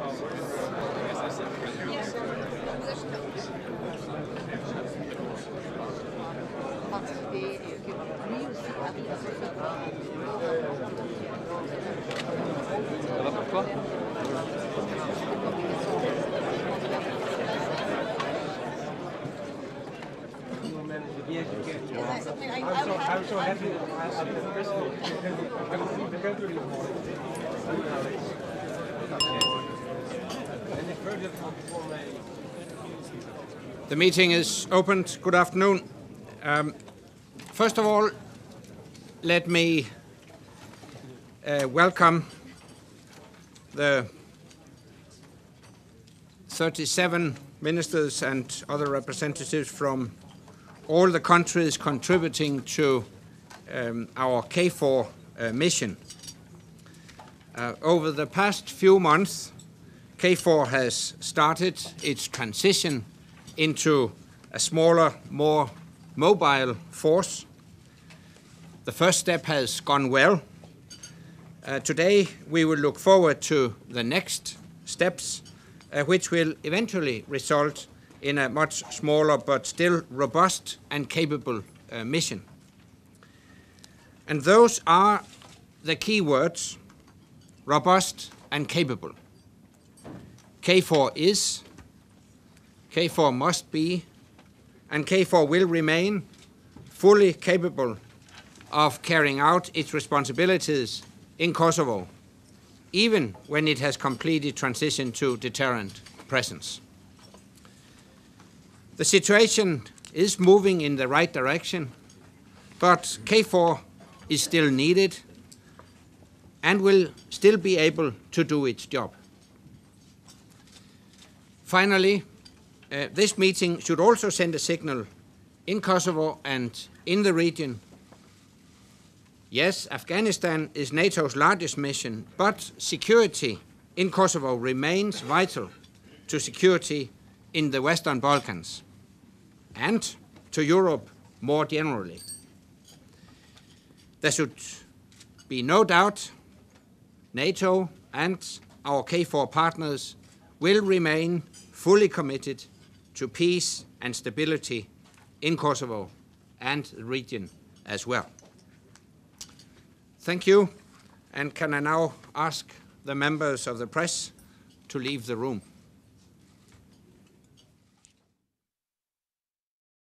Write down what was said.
Ça va pour toi? I'm so happy. The meeting is opened. Good afternoon. First of all, let me welcome the 37 ministers and other representatives from all the countries contributing to our KFOR mission. Over the past few months, KFOR has started its transition into a smaller, more mobile force. The first step has gone well. Today we will look forward to the next steps, which will eventually result in a much smaller but still robust and capable mission. And those are the key words: robust and capable. KFOR is, KFOR must be, and KFOR will remain fully capable of carrying out its responsibilities in Kosovo, even when it has completed transition to deterrent presence. The situation is moving in the right direction, but KFOR is still needed and will still be able to do its job. Finally, this meeting should also send a signal in Kosovo and in the region. Yes, Afghanistan is NATO's largest mission, but security in Kosovo remains vital to security in the Western Balkans and to Europe more generally. There should be no doubt NATO and our KFOR partners will remain fully committed to peace and stability in Kosovo and the region as well. Thank you, and can I now ask the members of the press to leave the room?